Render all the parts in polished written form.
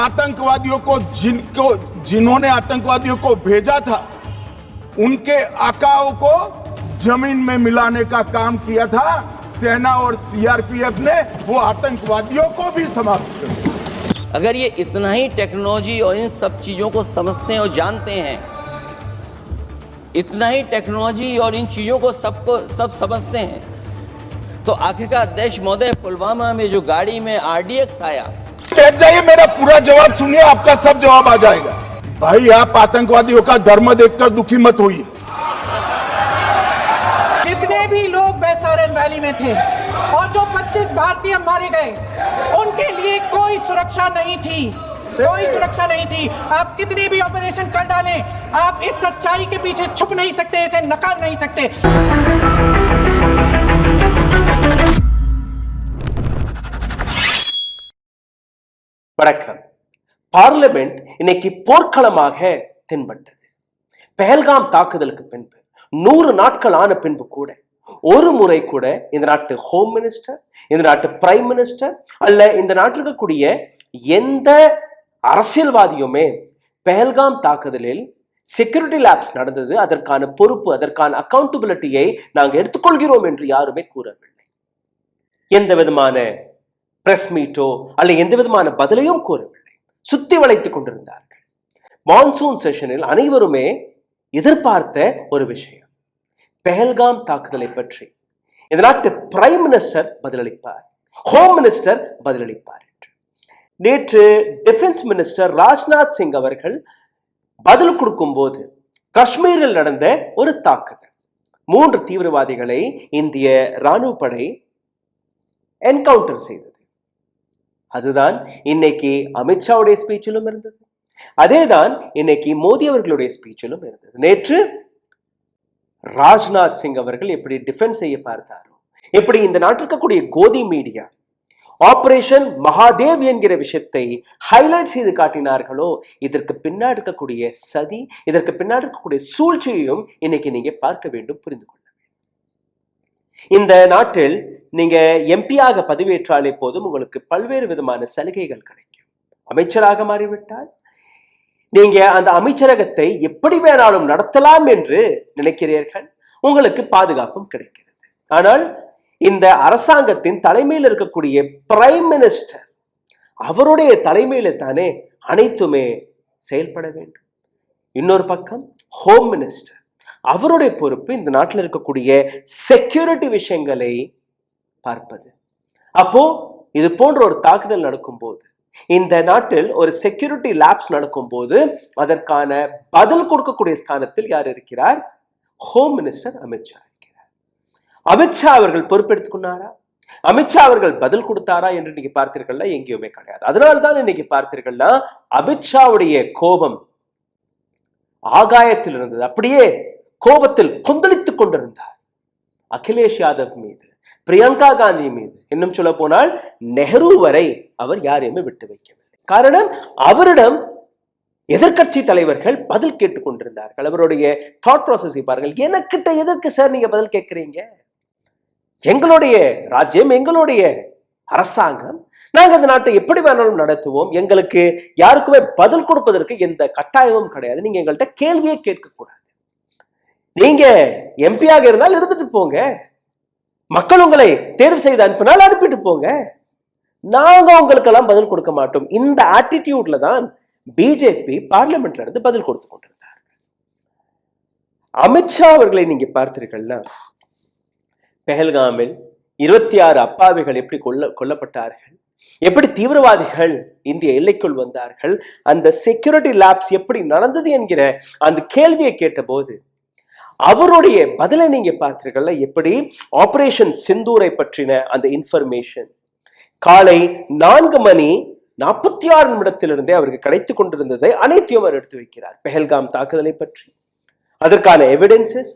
आतंकवादियों को जिन्होंने आतंकवादियों को भेजा था उनके आकाओं को जमीन में मिलाने का काम किया था सेना और सीआरपीएफ ने। वो आतंकवादियों को भी समाप्त कर दिया। अगर ये इतना ही टेक्नोलॉजी और इन सब चीजों को समझते हैं और जानते हैं, इतना ही टेक्नोलॉजी और इन चीजों को सब समझते हैं, तो आखिरकार अध्यक्ष महोदय पुलवामा में जो गाड़ी में RDX आया, बैठ जाइए, मेरा पूरा जवाब सुनिए, आपका सब जवाब आ जाएगा। भाई आप आतंकवादियों का धर्म देखकर दुखी मत होइए। जितने भी लोग बैसारन वैली में थे और जो 25 भारतीय मारे गए, उनके लिए कोई सुरक्षा नहीं थी, कोई सुरक्षा नहीं थी। आप कितनी भी ऑपरेशन कर डालें, आप इस सच्चाई के पीछे छुप नहीं सकते, इसे नकार नहीं सकते। வணக்கம். பார்லிமெண்ட் இன்னைக்கு போர்க்களமாக தென்பட்டது. பெஹல்காம் தாக்குதலுக்கு பின்பு 100 நாட்கள் ஆன பின்பு கூட ஒரு முறை கூட இந்த நாட்டு ஹோம் மினிஸ்டர், இந்த நாட்டு பிரைம் மினிஸ்டர் அல்ல இந்த நாட்டில் இருக்கக்கூடிய எந்த அரசியல்வாதியுமே பெஹல்காம் தாக்குதலில் செக்யூரிட்டி லேப்ஸ் நடந்தது, அதற்கான பொறுப்பு, அதற்கான அக்கௌண்டபிலிட்டியை நாங்கள் எடுத்துக்கொள்கிறோம் என்று யாருமே கூறவில்லை. எந்த விதமான பிரஸ் மீட்டோ அல்ல எந்த விதமான பதிலையும் கூறவில்லை. சுத்தி வளைத்துக் கொண்டிருந்தார்கள். மான்சூன் செஷனில் அனைவருமே எதிர்பார்த்த ஒரு விஷயம், பெஹல்காம் தாக்குதலை பற்றி இந்த நாட்டு பிரைம் மினிஸ்டர் பதிலளிப்பார், ஹோம் மினிஸ்டர் பதிலளிப்பார் என்று. நேற்று டிஃபென்ஸ் மினிஸ்டர் ராஜ்நாத் சிங் அவர்கள் பதில் கொடுக்கும் போது காஷ்மீரில் நடந்த ஒரு தாக்குதல், 3 தீவிரவாதிகளை இந்திய ராணுவ படை என்கவுண்டர் செய்தது. அதுதான் இன்னைக்கு அமித்ஷாவுடைய ஸ்பீச்சிலும் இருந்தது, அதேதான் இன்னைக்கு மோடி அவர்களுடைய ஸ்பீச்சிலும் இருந்தது. நேற்று ராஜ்நாத் சிங் அவர்கள் எப்படி டிஃபென்ஸ் செய்ய பார்த்தாரோ, எப்படி இந்த நாட்டில் இருக்கக்கூடிய கோதி மீடியா ஆபரேஷன் மகாதேவ் என்கிற விஷயத்தை ஹைலைட் செய்து காட்டினார்களோ, இதற்கு பின்னாடி இருக்கக்கூடிய சதி, இதற்கு பின்னாடி இருக்கக்கூடிய சூழ்ச்சியையும் இன்னைக்கு நீங்க பார்க்க வேண்டும், புரிந்து கொள்ள வேண்டும். இந்த நாட்டில் நீங்க எம்பியாக பதவியேற்றாலே போதும் உங்களுக்கு பல்வேறு விதமான சலுகைகள் கிடைக்கும். அமைச்சராக மாறிவிட்டால் நீங்க அந்த அமைச்சரகத்தை எப்படி வேணாலும் நடத்தலாம் என்று நினைக்கிறீர்கள், உங்களுக்கு பாதுகாப்பும் கிடைக்கிறது. ஆனால் இந்த அரசாங்கத்தின் தலைமையில் இருக்கக்கூடிய பிரைம் மினிஸ்டர், அவருடைய தலைமையில தானே அனைத்துமே செயல்பட வேண்டும். இன்னொரு பக்கம் ஹோம் மினிஸ்டர், அவருடைய பொறுப்பு இந்த நாட்டில் இருக்கக்கூடிய செக்யூரிட்டி விஷயங்களை பார்ப்பது. அப்போ இது போன்ற ஒரு தாக்குதல் நடக்கும் போது, இந்த நாட்டில் ஒரு செக்யூரிட்டி லேப்ஸ் நடக்கும் போது அதற்கான பதில் கொடுக்கக்கூடிய ஸ்தானத்தில் யார் இருக்கிறார்? ஹோம் மினிஸ்டர் அமித்ஷா இருக்கிறார். அமித்ஷா அவர்கள் பொறுப்பெடுத்துக் கொண்டாரா? அமித்ஷா அவர்கள் பதில் கொடுத்தாரா என்று நீங்க பார்த்தீர்கள்னா எங்கேயுமே கிடையாது. அதனால்தான் இன்னைக்கு பார்த்தீர்கள்னா அமித்ஷாவுடைய கோபம் ஆகாயத்தில் இருந்தது, அப்படியே கோபத்தில் கொந்தளித்துக் கொண்டிருந்தார். அகிலேஷ் யாதவ் மீது, பிரியங்கா காந்தி மீது, இன்னும் சொல்ல போனால் நெஹ்ரு வரை அவர் யாரையுமே விட்டு வைக்கவில்லை. காரணம், அவரிடம் எதிர்கட்சி தலைவர்கள் பதில் கேட்டுக் கொண்டிருந்தார்கள். அவருடைய தாட் ப்ராசஸை பாருங்கள். எனக்கிட்ட எதற்கு சார் நீங்க பதில் கேட்கிறீங்க? எங்களுடைய ராஜ்யம், எங்களுடைய அரசாங்கம், நாங்க இந்த நாட்டை எப்படி வேணாலும் நடத்துவோம், எங்களுக்கு யாருக்குமே பதில் கொடுப்பதற்கு எந்த கட்டாயமும் கிடையாது, நீங்க எங்கள்கிட்ட கேள்வியே கேட்க கூடாது. நீங்க எம்பியாக இருந்தால் எடுத்துட்டு போங்க, மக்கள் உங்களை தேர்வு செய்து அனுப்பினால் அனுப்பிட்டு போங்க, நாங்க உங்களுக்கெல்லாம் பதில் கொடுக்க மாட்டோம். இந்த ஆட்டிடியூட்ல தான் பிஜேபி பார்லிமெண்ட்ல இருந்து பதில் கொடுத்து கொண்டிருந்தார். அமித்ஷா அவர்களை நீங்க பார்த்தீர்கள்னா, பெஹல்காமில் 26 அப்பாவிகள் எப்படி கொல்லப்பட்டார்கள், எப்படி தீவிரவாதிகள் இந்திய எல்லைக்குள் வந்தார்கள், அந்த செக்யூரிட்டி லேப்ஸ் எப்படி நடந்தது என்கிற அந்த கேள்வியை கேட்ட போது அவருடைய பதிலை நீங்க பார்த்தீர்கள். எப்படி ஆபரேஷன் சிந்தூரை பற்றின அந்த இன்ஃபர்மேஷன் காலை 4:46 அவருக்கு கிடைத்துக் கொண்டிருந்ததை அனைத்தையும் அவர் எடுத்து வைக்கிறார். பெஹல்காம் தாக்குதலை பற்றி அதற்கான எவிடன்சஸ்,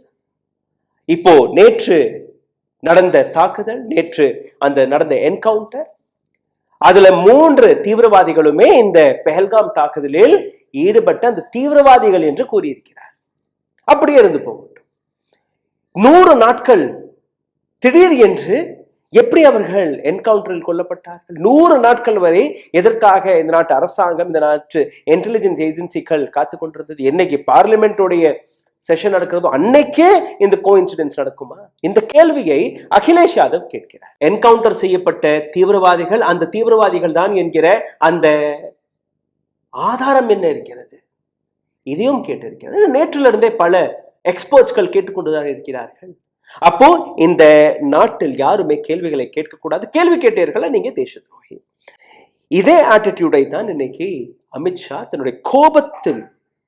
இப்போ நேற்று நடந்த தாக்குதல், நேற்று அந்த நடந்த என்கவுண்டர், அதுல 3 தீவிரவாதிகளுமே இந்த பெஹல்காம் தாக்குதலில் ஈடுபட்ட அந்த தீவிரவாதிகள் என்று கூறியிருக்கிறார். அப்படியே இருந்து போகட்டும். 100 நாட்கள் திடீர் என்று எப்படி அவர்கள் என்கவுண்டரில் கொல்லப்பட்டார்கள்? 100 நாட்கள் வரை எதற்காக இந்த நாட்டு அரசாங்கம், இந்த நாட்டு இன்டெலிஜென்ஸ் ஏஜென்சிகள் காத்து கொண்டிருந்தது? என்னைக்கு பார்லிமெண்டோடைய செஷன் நடக்கிறதோ அன்னைக்கே இந்த கோஇன்சிடென்ஸ் நடக்குமா? இந்த கேள்வியை அகிலேஷ் யாதவ் கேட்கிறார். என்கவுண்டர் செய்யப்பட்ட தீவிரவாதிகள் அந்த தீவிரவாதிகள் தான் என்கிற அந்த ஆதாரம் என்ன இருக்கிறது? இதையும் கேட்டிருக்கிறது. நேற்றிலிருந்தே பல எக்ஸ்பர்ட்ஸ்கள் கேட்டுக்கொண்டுதான் இருக்கிறார்கள். அப்போ இந்த நாட்டில் யாருமே கேள்விகளை கேட்கக்கூடாது. கேள்வி கேட்டீர்களா நீங்க தேச துரோகி. இதே ஆட்டிடியூடை தான் இன்னைக்கு அமித்ஷா தன்னுடைய கோபத்தின்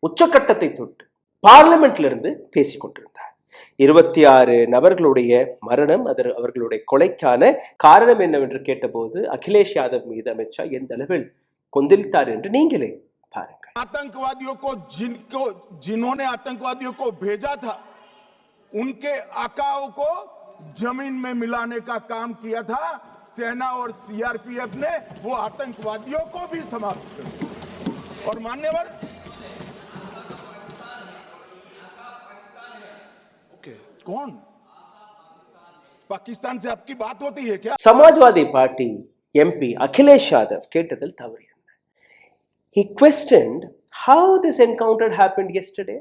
உச்சக்கட்டத்தை தொட்டு பார்லிமெண்ட்ல இருந்து பேசிக் கொண்டிருந்தார். 26 நபர்களுடைய மரணம், அவர்களுடைய கொலைக்கான காரணம் என்னவென்று கேட்டபோது அகிலேஷ் யாதவ் மீது அமித்ஷா எந்த அளவில் கொந்தளித்தார் என்று நீங்களே பாருங்கள். आतंकवादियों को जिन्होंने आतंकवादियों को भेजा था उनके आकाओं को जमीन में मिलाने का काम किया था सेना और सीआरपीएफ ने। वो आतंकवादियों को भी समाप्त कर दिया। और मान्यवर कौन? पाकिस्तान से आपकी बात होती है क्या? समाजवादी पार्टी एमपी अखिलेश यादव கேட்டதில் தவறு என்ன? He questioned how this encounter happened yesterday.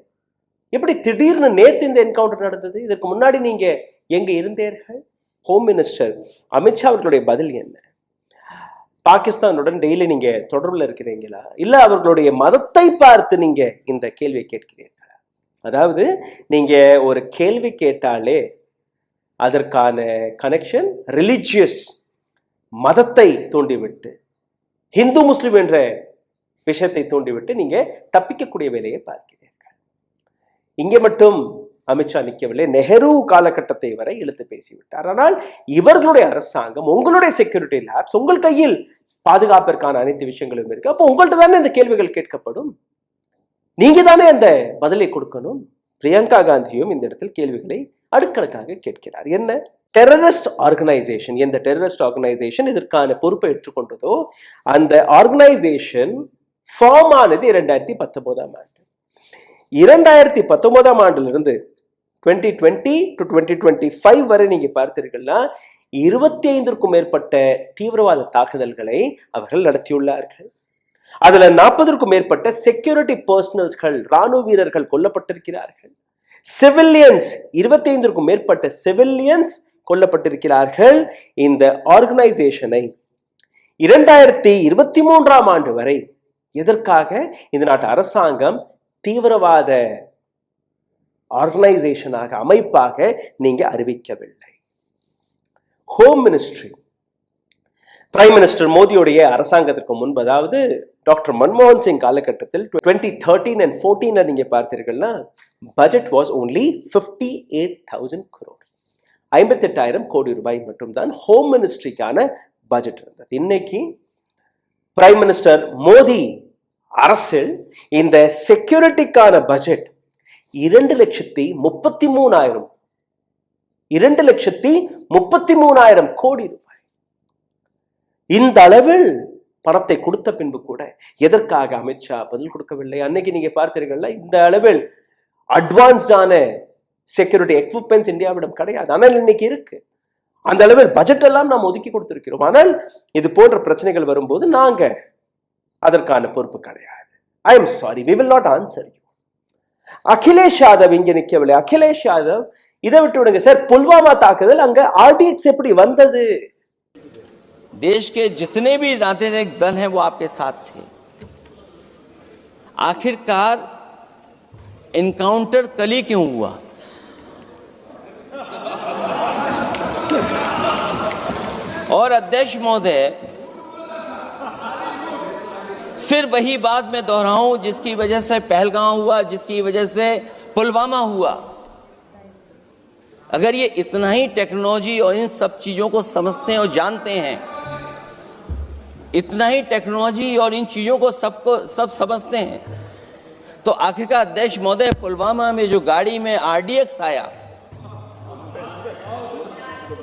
எப்படி திடீர்னு நேத்து இந்த என்கவுண்டர் நடந்தது? இதற்கு முன்னாடி நீங்க எங்க இருந்தீர்கள்? ஹோம் மினிஸ்டர் அமித்ஷா அவர்களுடைய பதில் என்ன? பாகிஸ்தானுடன் டெய்லி நீங்க தொடர்புல இருக்கிறீங்களா, இல்ல அவர்களுடைய மதத்தை பார்த்து நீங்க இந்த கேள்வியை கேட்கிறீர்களா? அதாவது நீங்க ஒரு கேள்வி கேட்டாலே அதற்கான கனெக்ஷன் ரிலிஜியஸ் மதத்தை தூண்டிவிட்டு, ஹிந்து முஸ்லிம் என்ற விஷயத்தை தூண்டிவிட்டு நீங்க தப்பிக்கக்கூடிய வேலையை பார்க்கிறீர்கள். இங்கே மட்டும் அமித்ஷா நிற்கவில்லை, நெஹ்ரு காலகட்டத்தை வரை இழுத்து பேசிவிட்டார். ஆனால் இவர்களுடைய அரசாங்கம், உங்களுடைய செக்யூரிட்டி லேப்ஸ், உங்கள் கையில் பாதுகாப்பிற்கான அனைத்து விஷயங்களும் இருக்கு. அப்போ உங்கள்கிட்ட தானே இந்த கேள்விகள் கேட்கப்படும், நீங்க தானே அந்த பதிலை கொடுக்கணும். பிரியங்கா காந்தியும் இந்த இடத்தில் கேள்விகளை அடுக்கடுக்காக கேட்கிறார். என்ன டெரரிஸ்ட் ஆர்கனைசேஷன், எந்த டெரரிஸ்ட் ஆர்கனைசேஷன் இதற்கான பொறுப்பை ஏற்றுக்கொண்டதோ அந்த ஆர்கனைசேஷன் ஃபார்ம் ஆனது 2019ஆம் ஆண்டு. 2019ஆம் ஆண்டிலிருந்து 2020 to 2025 வரை நீங்க பார்த்தீர்கள்னா 25க்கும் மேற்பட்ட தீவிரவாத தாக்குதல்களை அவர்கள் நடத்தியுள்ளார்கள். அதுல 40க்கும் மேற்பட்ட செக்யூரிட்டி பர்சனல்ஸ்கள், ராணுவ வீரர்கள் கொல்லப்பட்டிருக்கிறார்கள். சிவிலியன்ஸ் 25க்கும் மேற்பட்ட சிவிலியன்ஸ் கொல்லப்பட்டிருக்கிறார்கள். இந்த ஆர்கனைசேஷனை 2023ஆம் ஆண்டு வரை எதற்காக இந்த நாட்டு அரசாங்கம் தீவிரவாத ஆர்கனைசேஷனாக, அமைப்பாக நீங்க அறிவிக்கவில்லை. ஹோம் மினிஸ்ட்ரி பிரைம் மினிஸ்டர் மோடியுடைய அரசாங்கத்திற்கு முன்பு, அதாவது டாக்டர் மன்மோகன் சிங் காலகட்டத்தில் 2013 and 14 நீங்க பார்த்தீர்கள்னா பட்ஜெட் வாஸ் ஓன்லி 58,000 crore, 58,000 கோடி ரூபாய் மட்டும்தான் ஹோம் மினிஸ்ட்ரிக்கான பட்ஜெட் இருந்தது. இன்னைக்கு பிரைம் மினிஸ்டர் மோடி அரசில் இந்த செக்யூரிட்டிக்கான பட்ஜெட் 2,33,000 கோடி ரூபாய். இந்த அளவில் பணத்தை கொடுத்த பின்பு கூட எதற்காக அமித்ஷா பதில் கொடுக்கவில்லை? அன்னைக்கு நீங்க பார்த்தீர்கள்னா இந்த அளவில் அட்வான்ஸ்டான செக்யூரிட்டி எக்யூப்மெண்ட்ஸ் இந்தியாவிடம் கிடையாது. ஆனால் இன்னைக்கு இருக்கு. அந்த அளவில் பட்ஜெட் எல்லாம் நாம் ஒதுக்கி கொடுத்திருக்கிறோம். ஆனால் இது போன்ற பிரச்சனைகள் வரும்போது நாங்க அதற்கான பொறுப்பு கிடையாது. I am sorry, we will not answer you. Akhilesh Yadav இங்க நிற்கவில்லை. அகிலேஷ் யாதவ் இதை விட்டு விடுங்க சார். புல்வாமா தாக்குதல், அங்க ஆர்டிஎக்ஸ் எப்படி வந்தது? देश के जितने भी राजनीतिक दल हैं वो आपके साथ थे. आखिरकार इनकाउंटर कल ही क्यों हुआ? और अध्यक्ष महोदय, फिर वही बात मैं दोहराऊं जिसकी वजह से पहलगांव हुआ, जिसकी वजह से पुलवामा हुआ. अगर ये इतना ही टेक्नोलॉजी और इन सब चीजों को समझते हैं और जानते हैं, इतना ही टेक्नोलॉजी और इन चीजों को सब समझते हैं, तो आखिरकार अध्यक्ष महोदय पुलवामा में जो गाड़ी में आरडीएक्स आया,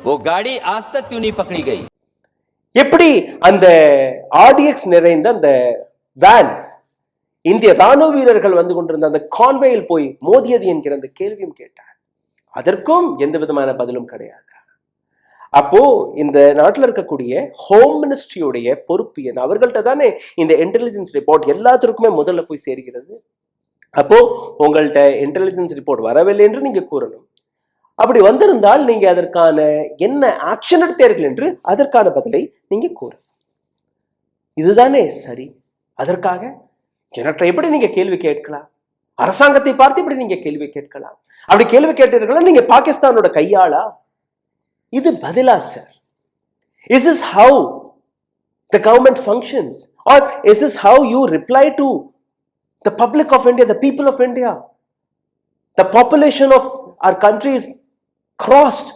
वो गाड़ी आज तक क्यों नहीं पकड़ी गई? எப்படி அந்த ஆர்டிஎக்ஸ் நிறைந்த அந்த வேன் இந்திய ராணுவ வீரர்கள் வந்து கொண்டிருந்த அந்த கான்வேயில் போய் மோதியது என்கிற அந்த கேள்வியும் கேட்டார். அதற்கும் எந்த விதமான பதிலும் கிடையாது. அப்போ இந்த நாட்டில் இருக்கக்கூடிய ஹோம் மினிஸ்ட்ரியுடைய பொறுப்பு என்ன? அவர்கள்ட்ட தானே இந்த இன்டெலிஜென்ஸ் ரிப்போர்ட் எல்லாத்திற்குமே முதல்ல போய் சேர்கிறது. அப்போ உங்கள்கிட்ட இன்டெலிஜென்ஸ் ரிப்போர்ட் வரவில்லை என்று நீங்க கூறணும். அப்படி வந்திருந்தால் நீங்க அதற்கான என்ன ஆக்ஷன் எடுத்தீர்கள் என்று அதற்கான பதிலை நீங்க கூறணும். இதுதானே சரி. அதற்காக ஜனத்தை எப்படி நீங்க கேள்வி கேட்கலாம்? அரசாங்கத்தை பார்த்து எப்படி நீங்க கேள்வி கேட்கலாம்? அப்படி கேள்வி கேட்டீர்களா நீங்க பாகிஸ்தானோட கையாளா? இது பதிலா sir? Is this how the government functions? Or is this how you reply to the public of India, the people of India? The population of our country is crossed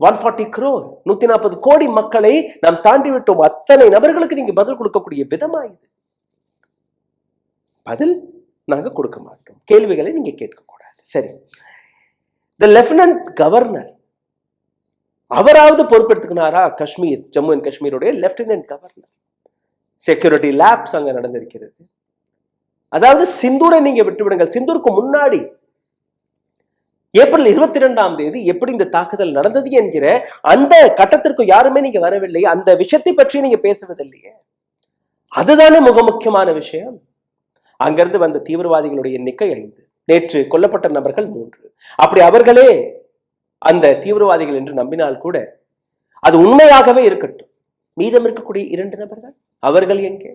140 crore. 140 கோடி மக்களை நாம் தாண்டி விட்டோம். அத்தனை நபர்களுக்கு நீங்க பதில் கொடுக்கக்கூடிய விதமா இது? பதில் நாங்க கொடுக்க மாட்டோம். கேள்விகளை நீங்க கேட்க கூடாது. சரி, the lieutenant governor அவராவது பொறுப்பெடுத்துக்கினாரா? காஷ்மீர், ஜம்மு அண்ட் காஷ்மீருடைய லெப்டினன்ட் கவர்னர். செக்யூரிட்டி லேப்ஸ் அங்க நடந்திருக்கிறது. அதாவது சிந்தூரை நீங்க விட்டுவிடுங்கள். சிந்தூருக்கு முன்னாடி ஏப்ரல் 22ஆம் தேதி எப்படி இந்த தாக்குதல் நடந்தது என்கிற அந்த கட்டத்திற்கு யாருமே நீங்க வரவில்லை. அந்த விஷயத்தை பற்றி நீங்க பேசுவதில்லையே. அதுதானே மிக முக்கியமான விஷயம். அங்கிருந்து வந்த தீவிரவாதிகளுடைய எண்ணிக்கை 5, நேற்று கொல்லப்பட்ட நபர்கள் 3. அப்படி அவர்களே அந்த தீவிரவாதிகள் என்று நம்பினால் கூட அது உண்மையாகவே இருக்கட்டும். மீதம் இருக்கக்கூடிய 2 நபர்கள் அவர்கள் எங்கே?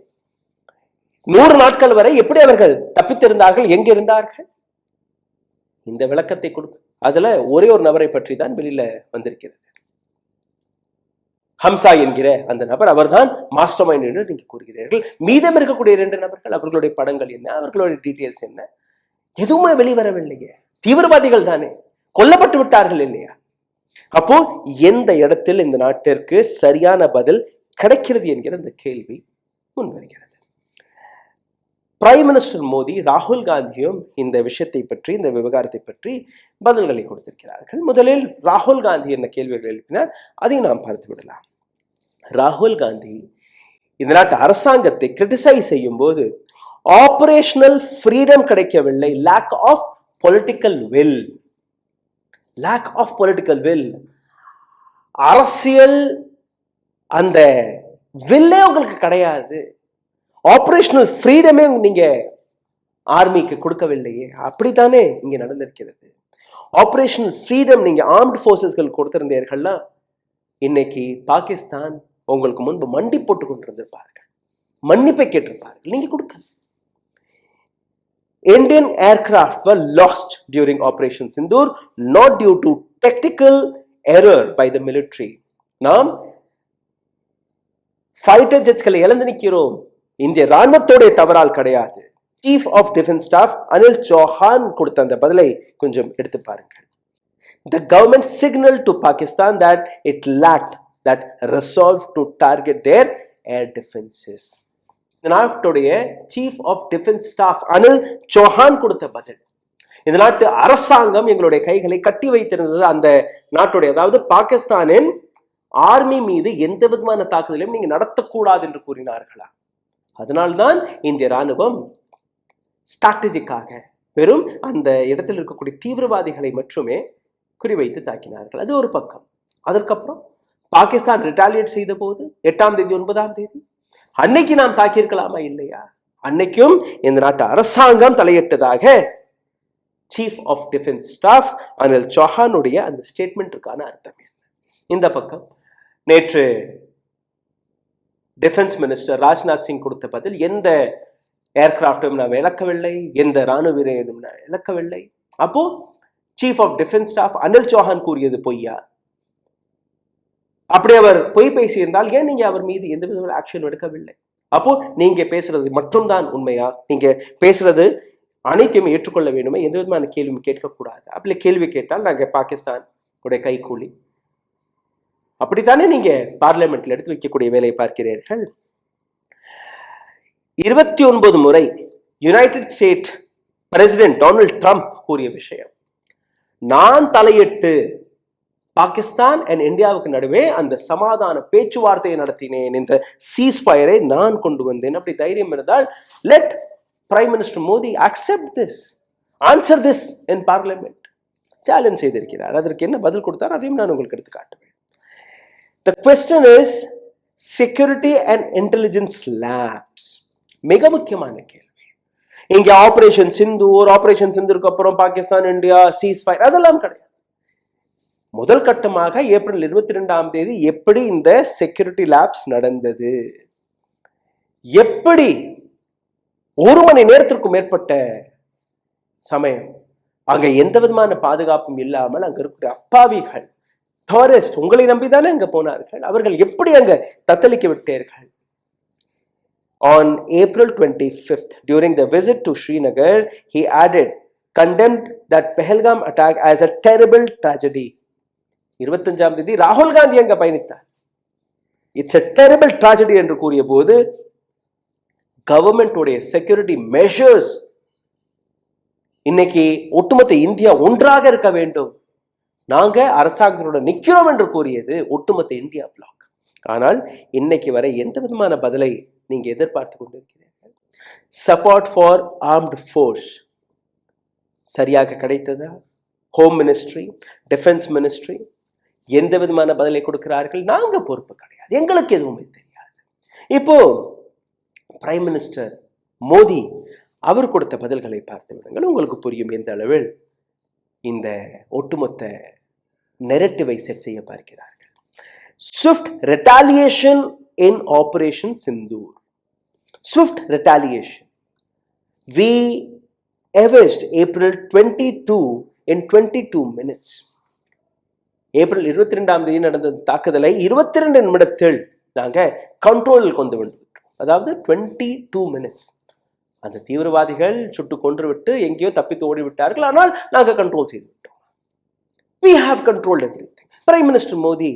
100 நாட்கள் வரை எப்படி அவர்கள் தப்பித்திருந்தார்கள்? எங்கே இருந்தார்கள்? இந்த விளக்கத்தை கொடுக்க அதுல ஒரே ஒரு நபரை பற்றி தான் வெளியில வந்திருக்கிறது. ஹம்சா என்கிற அந்த நபர், அவர்தான் மாஸ்டர் மைண்ட் என்று நீங்க கூறுகிறீர்கள். மீதம் இருக்கக்கூடிய 2 நபர்கள், அவர்களுடைய படங்கள் என்ன, அவர்களுடைய டீட்டெயில்ஸ் என்ன, எதுவுமே வெளிவரவில்லையே. தீவிரவாதிகள் தானே, கொல்லப்பட்டு விட்டார்கள் இல்லையா? அப்போ எந்த இடத்தில் இந்த நாட்டிற்கு சரியான பதில் கிடைக்கிறது என்கிற இந்த கேள்வி முன்வருகிறது. பிரைம் மினிஸ்டர் மோடி, ராகுல் காந்தியும் இந்த விஷயத்தை பற்றி, இந்த விவகாரத்தை பற்றி பதில்களை கொடுத்திருக்கிறார்கள். முதலில் ராகுல் காந்தி என்ன கேள்விகள் எழுப்பினார், அதை நாம் பார்த்து விடலாம். ராகுல் காந்தி இந்த நாட்டு அரசாங்கத்தை கிரிட்டிசைஸ் செய்யும் போது ஆபரேஷனல் ஃப்ரீடம் கிடைக்கவில்லை, lack of political will. Lack of political will, அரசியல் அந்த வில்லே உங்களுக்கு கிடையாது. ஆபரேஷனல் ஃப்ரீடமே நீங்க ஆர்மிக்கு கொடுக்கவில்லையே. அப்படித்தானே இங்க நடந்திருக்கிறது. ஆபரேஷனல் ஃப்ரீடம் நீங்க ஆர்ம்டு போர்சஸ்கள் கொடுத்திருந்தீர்கள்னா இன்னைக்கு பாகிஸ்தான் உங்களுக்கு முன்பு மண்டி போட்டு கொண்டிருந்திருப்பார்கள், மன்னிப்பை கேட்டிருப்பார்கள். நீங்க கொடுக்கல. Indian aircraft were lost during Operation Sindoor, not due to technical error by the military. நாம் ஃபைட்டர் ஜெட்ஸ்களை இழந்து நிற்கிறோம், இந்திய ராணுவத்தோடைய தவறால் கிடையாது. Chief of defence staff Anil Chauhan கொடுத்த அந்த பதிலை கொஞ்சம் எடுத்து பாருங்கள். The government signaled to Pakistan that it lacked that resolve to target their air defenses. இந்த நாட்டுடைய chief of defence staff Anil Chauhan கொடுத்த பதில், இந்த நாட்டு அரசாங்கம் எங்களுடைய கைகளை கட்டி வைத்திருந்தது அந்த நாட்டுடைய, அதாவது பாகிஸ்தானின் ஆர்மி மீது எந்த விதமான தாக்குதலையும் நீங்க நடத்தக்கூடாது என்று கூறினார்களா? அதனால்தான் இந்திய ராணுவம் ஸ்ட்ராட்டஜிக்காக வெறும் அந்த இடத்தில் இருக்கக்கூடிய தீவிரவாதிகளை மட்டுமே குறிவைத்து தாக்கினார்கள். அது ஒரு பக்கம். அதற்கப்புறம் பாகிஸ்தான் ரிட்டாலியேட் செய்த போது 8ஆம் தேதி 9ஆம் தேதி அன்னைக்கு நாம் தாக்கியிருக்கலாமா? இல்லையா? அன்னைக்கும் இந்த நாட்டு அரசாங்கம் தலையிட்டதாக chief of defence staff Anil சௌஹானுடைய அந்த ஸ்டேட்மெண்ட்டுக்கான அர்த்தம் என்ன? இந்த பக்கம் நேற்று டிஃபென்ஸ் மினிஸ்டர் ராஜ்நாத் சிங் கொடுத்த பதில், எந்த ஏர்கிராப்டும் நாம் இழக்கவில்லை, எந்த ராணுவ வீரரையும் நான் இழக்கவில்லை. அப்போ chief of defence staff Anil Chauhan கூறியது பொய்யா? அப்படி அவர் பொய் பேசியிருந்தால் ஏன் நீங்க அவர் மீது எந்த விதமான ஆக்ஷன் எடுக்கவில்லை? அப்போ நீங்க பேசுறது மட்டும் தான் உண்மையா? நீங்க பேசுறது அனைத்தையும் ஏற்றுக்கொள்ள வேண்டுமே, எந்த விதமான கேள்வியும் கேட்கக்கூடாது. அப்படி கேள்வி கேட்டால் நாங்க பாகிஸ்தான் உடைய கைகூலி, அப்படித்தானே நீங்க பார்லிமெண்ட்ல எடுத்து வைக்கக்கூடிய வேலையை பார்க்கிறீர்கள். 29 முறை United state president Donald Trump கூறிய விஷயம், நான் தலையிட்டு பாகிஸ்தான் அண்ட் இந்தியாவுக்கு நடுவே அந்த சமாதான பேச்சுவார்த்தையை நடத்தினேன், இந்த சீஸ்ஃபயரை நான் கொண்டு வந்தேன். அப்படி தைரியம் இருந்தால் let prime minister Modi accept this, answer this in parliament. Challenge செய்திருக்கிறார். அதற்கு என்ன பதில் கொடுத்தார் அதையும் நான் உங்களுக்கு எடுத்து காட்டுவேன். The question is security and intelligence labs. மிக முக்கியமான கேள்வி. இங்க ஆபரேஷன் சிந்தூருக்கு அப்புறம் பாகிஸ்தான் இந்தியா சீஸ் ஃபயர் அதெல்லாம் கிடையாது. முதல் கட்டமாக ஏப்ரல் 22 எப்படி இந்த செக்யூரிட்டி லேப்ஸ் நடந்தது, எப்படி 1 மணி நேரத்திற்கும் மேற்பட்ட சமயம் அங்க எந்த விதமான பாதுகாப்பும் இல்லாமல் அங்க இருக்கிற அப்பாவிகள் டூரிஸ்ட் உங்களை நம்பிதானே அங்க போனார்கள், அவர்கள் எப்படி அங்க தத்தளிக்க விட்டார்கள். On April 25th, during the visit to Srinagar, he condemned that Pahalgam attack as a terrible tragedy. 25 ராகுல் காந்தி அங்க பயணித்தார். இட்ஸ் a terrible tragedy என்று கூறிய போது கவர்மெண்ட் உடைய செக்யூரிட்டி மெஷர்ஸ் இன்னைக்கு ஒட்டுமொத்த இந்தியா ஒன்றாக இருக்க வேண்டும், நாங்க அரசாங்கத்தோட நிக்கிறோம் என்று கூறியது ஒட்டுமொத்த இந்தியா பிளாக். ஆனால் இன்னைக்கு வரை எந்த விதமான பதிலை நீங்க எதிர்பார்த்து கொண்டிருக்கிறீர்கள்? சப்போர்ட் ஃபார் ஆர்ம்டு ஃபோர்ஸ் சரியாக கிடைத்ததா? ஹோம் மினிஸ்ட்ரி, டிஃபென்ஸ் மினிஸ்ட்ரி எந்த விதமான பதிலை கொடுக்கிறார்கள்? நாங்க பொறுப்பு கிடையாது, எங்களுக்கு எதுவுமே தெரியாது. இப்போ பிரைம் மினிஸ்டர் மோடி அவர் கொடுத்த பதில்களை பார்த்து விடுங்கள், உங்களுக்கு புரியும் எந்த அளவில் இந்த ஒட்டுமொத்த நெரட்டிவை செட் செய்ய பார்க்கிறார்கள். Swift retaliation in operation Sindoor. Swift retaliation. We avenged April 22 in 22 minutes. April 22 நடந்த தாக்குதலை 22 நிமிடத்தில் நாங்க கண்ட்ரோலில் கொண்டு வந்துவிட்டோம். அதாவது 22 minutes. அந்த தீவிரவாதிகள் சுட்டு கொன்று விட்டு எங்கேயோ தப்பித்து ஓடிவிட்டார்கள், ஆனால் நாங்க கண்ட்ரோல் செய்து விட்டோம். We have controlled everything. Prime Minister Modi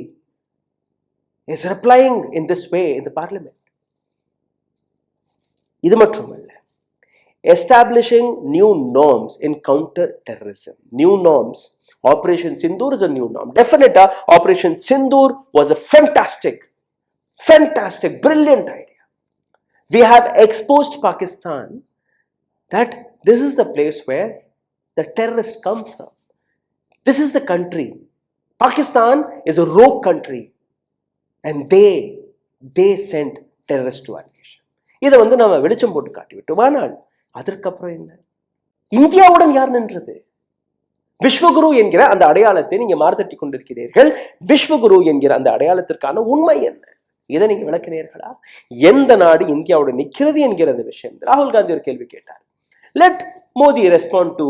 is replying in this way in the parliament. இது மட்டுமல்ல, establishing new norms in counter-terrorism. New norms. Operation Sindoor is a new norm. Definitely, Operation Sindoor was a fantastic, brilliant idea. We have exposed Pakistan that this is the place where the terrorists come from. This is the country. Pakistan is a rogue country and they sent terrorists to our nation. இதை நாம வெளிச்சம் போட்டு காட்டிவிட்டோம். ஆனால் அதற்கப்புறம் என்ன? இந்தியாவுடன் யார் நின்றது? விஸ்வகுரு என்கிற அந்த அடையாளத்தை நீங்க மார்த்தட்டி கொண்டிருக்கிறீர்கள். விஸ்வகுரு என்கிற அந்த அடையாளத்திற்கான உண்மை என்ன? இதை நீங்க விளக்கினீர்களா? எந்த நாடு இந்தியாவுடன் நிற்கிறது என்கிற அந்த விஷயம் ராகுல் காந்தி ஒரு கேள்வி கேட்டார். Let Modi respond to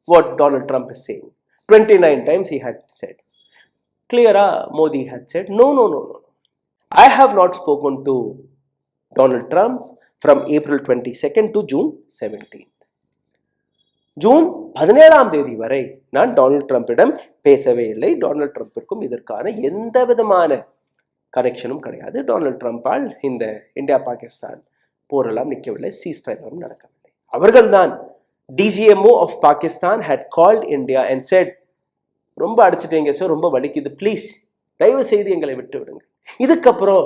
what Donald Trump is saying. 29 times he had said. Clearly, Modi had said, no. I have not spoken to Donald Trump from April 22nd to June 17th. June 17 வரை நான் Donald ட்ரம்பிடம் பேசவே இல்லை. Donald ட்ரம்பிற்கும் இதற்கான எந்த விதமான கனெக்ஷனும் கிடையாது. Donald ட்ரம்பால் இந்த India Pakistan போரெல்லாம் நிற்கவில்லை, சீஸ்ஃபயரும் நடக்கவில்லை. அவர்கள்தான் DGMO of Pakistan had called India and said, ரொம்ப அடிச்சிட்டீங்க சார், ரொம்ப வலிக்குது, ப்ளீஸ் தயவு செய்து எங்களை விட்டு விடுங்க, இதுக்கப்புறம்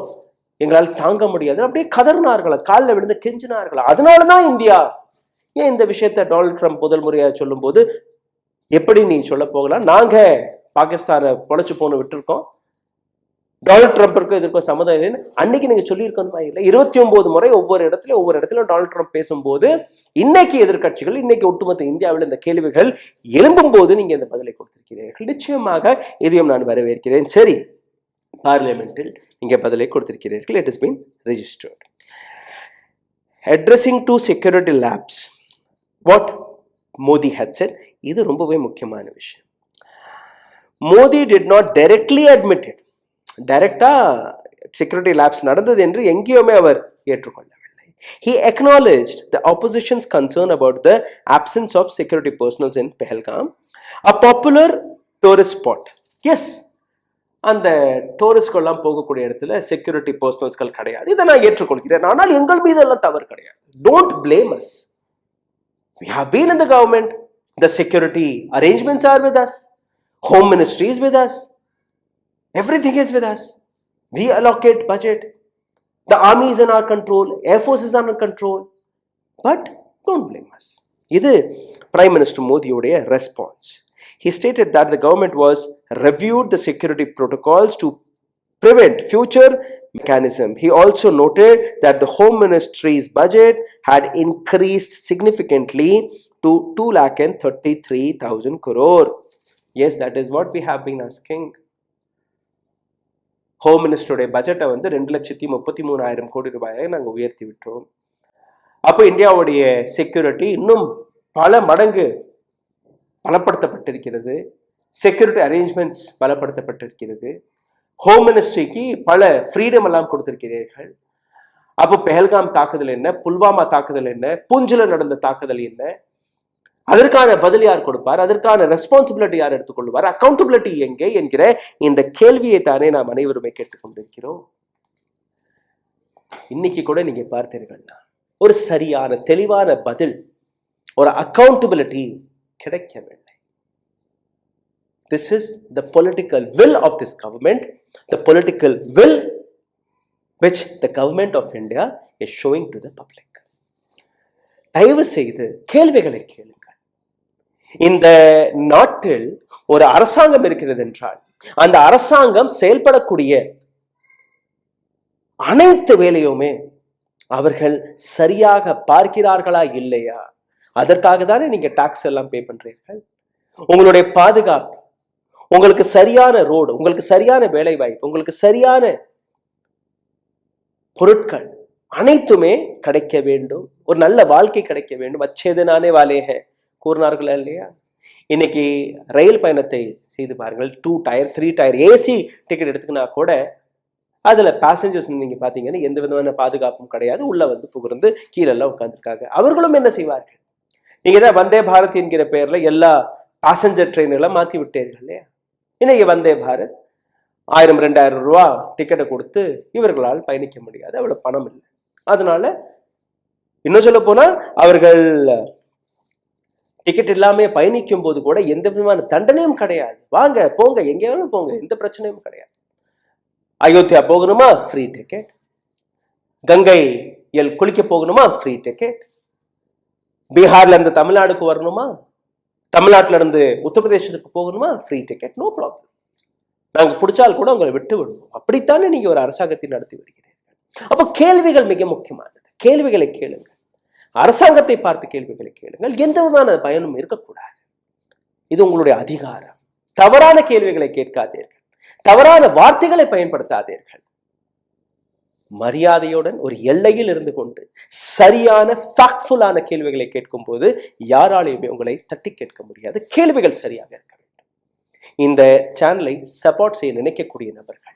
எங்களால் தாங்க முடியாது, அப்படியே கதறினார்களா, காலில் விழுந்து கெஞ்சினார்களா. அதனாலதான் இந்தியா ஏன் இந்த விஷயத்த டொனால்ட் ட்ரம்ப் முதல் முறையாக சொல்லும் போது எப்படி நீ சொல்ல போகலாம், நாங்க பாகிஸ்தானை பொழைச்சு போன விட்டுருக்கோம், டொனால்ட் ட்ரம்பிற்கும் இதற்கும் சம்மதம் அன்னைக்கு நீங்க சொல்லியிருக்கணுமா? இல்லை. 29 முறை ஒவ்வொரு இடத்துல டொனால்ட் ட்ரம்ப் பேசும்போது இன்னைக்கு எதிர்கட்சிகள், இன்னைக்கு ஒட்டுமொத்த இந்தியாவில் இந்த கேள்விகள் எழும்பும் போது நீங்க இந்த பதிலை கொடுத்திருக்கிறீர்கள். நிச்சயமாக இதையும் நான் வரவேற்கிறேன். சரி, பார்லிமெண்டில் நீங்க பதிலை கொடுத்திருக்கிறீர்கள். It is been registered. Addressing to security labs, what Modi had said, இது ரொம்பவே முக்கியமான விஷயம். Modi did not directly admit it. டைரக்டா செக்யூரிட்டி லேப்ஸ் நடந்தது என்று எங்கேயுமே அவர் ஏற்றுக்கொள்ளவில்லை. He acknowledged the opposition's concern about the absence of security personnel in Pahalgam, a popular tourist spot. Yes, அந்த டூரிஸ்ட்கெல்லாம் போகக்கூடிய இடத்துல செக்யூரிட்டி பர்சனல்ஸ்கள் கிடையாது, இதை நான் ஏற்றுக்கொள்கிறேன். ஆனால் எங்கள் மீது எல்லாம் தவறு கிடையாது. Don't blame us. We have been in the government. The security arrangements are with us. Home Ministry is with us. Everything is with us. We allocate budget. The army is in our control. Air Force is under control. But don't blame us. இது Prime Minister Modiயுடைய response. He stated that the government was reviewed the security protocols to prevent future mechanism. He also noted that the Home Ministry's budget had increased significantly to 2,33,000 crore. Yes, that is what we have been asking. Home மினிஸ்டருடைய பட்ஜெட்டை வந்து 2,33,000 கோடி ரூபாயை நாங்கள் உயர்த்தி விட்டோம். அப்போ இந்தியாவுடைய செக்யூரிட்டி இன்னும் பல மடங்கு பலப்படுத்தப்பட்டிருக்கிறது. செக்யூரிட்டி அரேஞ்ச்மெண்ட்ஸ் பலப்படுத்தப்பட்டிருக்கிறது. ஹோம் மினிஸ்ட்ரிக்கு பல ஃப்ரீடம் எல்லாம் கொடுத்திருக்கிறீர்கள். அப்போ பெஹல்காம் தாக்குதல் என்ன, புல்வாமா தாக்குதல் என்ன, பூஞ்சில நடந்த தாக்குதல் என்ன, அதற்கான பதில் யார் கொடுப்பார், அதற்கான ரெஸ்பான்சிபிலிட்டி யார் எடுத்துக்கொள்வார், அக்கௌண்டபிலிட்டி எங்கே என்கிற இந்த கேள்வியை தானே நாம் அனைவருமே கேட்டுக்கொண்டிருக்கிறோம். இன்னைக்கு கூட நீங்க பார்த்தீர்கள்னா ஒரு சரியான தெளிவான பதில், ஒரு அக்கௌண்டபிலிட்டி கிடைக்கவில்லை. This is the political will of this government, the political will which the government of India is showing to the public. தயவு செய்து கேள்விகளை கேளுங்கள். இந்த நாட்டில் ஒரு அரசாங்கம் இருக்கிறது என்றால் அந்த அரசாங்கம் செயல்படக்கூடிய அனைத்து வேலையுமே அவர்கள் சரியாக பார்க்கிறார்களா இல்லையா, அதற்காக தானே நீங்க டாக்ஸ் எல்லாம் பே பண்றீர்கள். உங்களுடைய பாதுகாப்பு, உங்களுக்கு சரியான ரோடு, உங்களுக்கு சரியான வேலை வாய்ப்பு, உங்களுக்கு சரியான பொருட்கள் அனைத்துமே கிடைக்க வேண்டும், ஒரு நல்ல வாழ்க்கை கிடைக்க வேண்டும். அச்சேது நானே வாலேஹ கூறினார்களா இல்லையா? இன்னைக்கு ரயில் பயணத்தை செய்து பாருங்கள். 2 டயர் 3 டயர் ஏசி டிக்கெட் எடுத்துக்கினா கூட அதுல பேசஞ்சர்ஸ் நீங்க பாத்தீங்கன்னா எந்த விதமான பாதுகாப்பும் கிடையாது. உள்ள வந்து புகுந்து கீழெல்லாம் உட்கார்ந்துருக்காங்க. அவர்களும் என்ன செய்வார்கள்? நீங்க தான் வந்தே பாரத் என்கிற பெயர்ல எல்லா பேசஞ்சர் ட்ரெயின் எல்லாம் மாத்தி விட்டீர்கள் இல்லையா? இன்னைக்கு வந்தே பாரத் 1000-2000 ரூபா டிக்கெட்டை கொடுத்து இவர்களால் பயணிக்க முடியாது, அவ்வளவு பணம் இல்லை. அதனால இன்னும் சொல்ல போனா அவர்கள் டிக்கெட் இல்லாம பயணிக்கும் போது கூட எந்த விதமான தண்டனையும் கிடையாது. வாங்க போங்க, எங்கேயாலும் போங்க, எந்த பிரச்சனையும் கிடையாது. அயோத்தியா போகணுமா ஃப்ரீ டிக்கெட், கங்கை குளிக்க போகணுமா ஃப்ரீ டிக்கெட், பீகார்ல இருந்து தமிழ்நாடுக்கு வரணுமா, தமிழ்நாட்டில இருந்து உத்தரப்பிரதேசத்துக்கு போகணுமா ஃப்ரீ டிக்கெட், நோ ப்ராப்ளம். நாங்க பிடிச்சால் கூட உங்களை விட்டு விடுவோம். அப்படித்தானே நீங்க ஒரு அரசாங்கத்தை நடத்தி வருகிறீர்கள். அப்போ கேள்விகள் மிக முக்கியமானது. கேள்விகளை கேளுங்கள். அரசாங்கத்தை பார்த்து கேள்விகளை கேளுங்கள். எந்த விதமான பயனும் இருக்கக்கூடாது. இது உங்களுடைய அதிகாரம். தவறான கேள்விகளை கேட்காதீர்கள், தவறான வார்த்தைகளை பயன்படுத்தாதீர்கள். மரியாதையுடன் ஒரு எல்லையில் இருந்து கொண்டு சரியான ஃபேக்ட்ஃபுல்லான கேள்விகளை கேட்கும் போது யாராலையுமே உங்களை தட்டி கேட்க முடியாது. கேள்விகள் சரியாக இருக்க வேண்டும். இந்த சேனலை சப்போர்ட் செய்ய நினைக்கக்கூடிய நபர்கள்,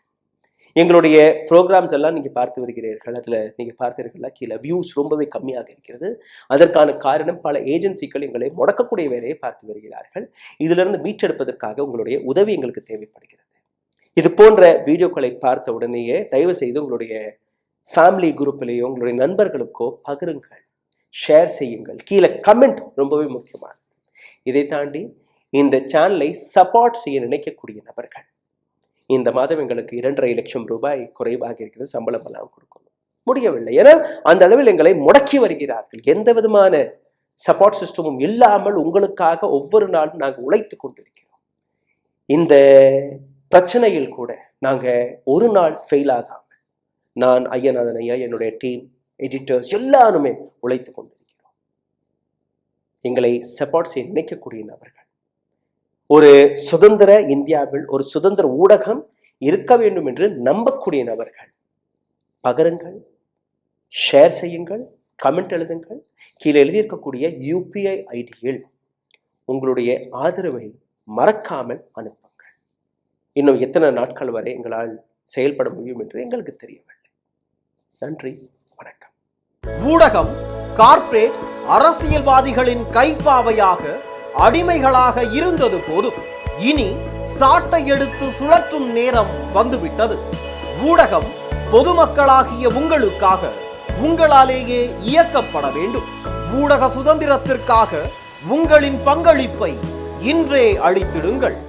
எங்களுடைய ப்ரோக்ராம்ஸ் எல்லாம் நீங்க பார்த்து வருகிறீர்கள். அதுல நீங்க பார்த்தீர்களா, கீழே வியூஸ் ரொம்பவே கம்மியாக இருக்கிறது. அதற்கான காரணம் பல ஏஜென்சிகள் எங்களை முடக்கக்கூடிய வேலையை பார்த்து வருகிறார்கள். இதுல இருந்து மீட்டெடுப்பதற்காக உங்களுடைய உதவி எங்களுக்கு தேவைப்படுகிறது. இது போன்ற வீடியோக்களை பார்த்த உடனேயே தயவு செய்து உங்களுடைய ஃபேமிலி குரூப்பிலேயோ உங்களுடைய நண்பர்களுக்கோ பகிருங்கள், ஷேர் செய்யுங்கள். கீழே கமெண்ட் ரொம்பவே முக்கியமானது. இதை தாண்டி இந்த சேனலை சப்போர்ட் செய்ய நினைக்கக்கூடிய நபர்கள், இந்த மாதம் எங்களுக்கு 2.5 லட்சம் ரூபாய் குறைவாக இருக்கிறது, சம்பளம் எல்லாம் கொடுக்கணும், முடியவில்லை. ஏன்னா அந்த அளவில் எங்களை முடக்கி வருகிறார்கள். எந்த விதமான சப்போர்ட் சிஸ்டமும் இல்லாமல் உங்களுக்காக ஒவ்வொரு நாளும் நாங்கள் உழைத்து கொண்டிருக்கிறோம். இந்த பிரச்சனையில் கூட நாங்க ஒரு நாள் ஃபெயில் ஆகாம, நான் ஐயநாதன் ஐயா, என்னுடைய டீம், எடிட்டர்ஸ் எல்லாருமே உழைத்து கொண்டிருக்கிறோம். எங்களை சப்போர்ட் செய்ய நினைக்கக்கூடிய நபர்கள், ஒரு சுதந்திர இந்தியாவில் ஒரு சுதந்திர ஊடகம் இருக்க வேண்டும் என்று நம்பக்கூடிய நபர்கள், பகிருங்கள், ஷேர் செய்யுங்கள், கமெண்ட் எழுதுங்கள். கீழே எழுதியிருக்கக்கூடிய UPI ஐடியில் உங்களுடைய ஆதரவை மறக்காமல் அனுப்புங்கள். இன்னும் எத்தனை நாட்கள் வரை எங்களால் செயல்பட முடியும் என்று எங்களுக்கு தெரியவில்லை. நன்றி, வணக்கம். ஊடகம் கார்ப்பரேட் அரசியல்வாதிகளின் கைப்பாவையாக அடிமைகளாக இருந்தது போதும், இனி சாட்டை எடுத்து சுழற்றும் நேரம் வந்துவிட்டது. ஊடகம் பொதுமக்களாகிய உங்களுக்காக, உங்களாலேயே இயக்கப்பட வேண்டும். ஊடக சுதந்திரத்திற்காக உங்களின் பங்களிப்பை இன்றே அளித்திடுங்கள்.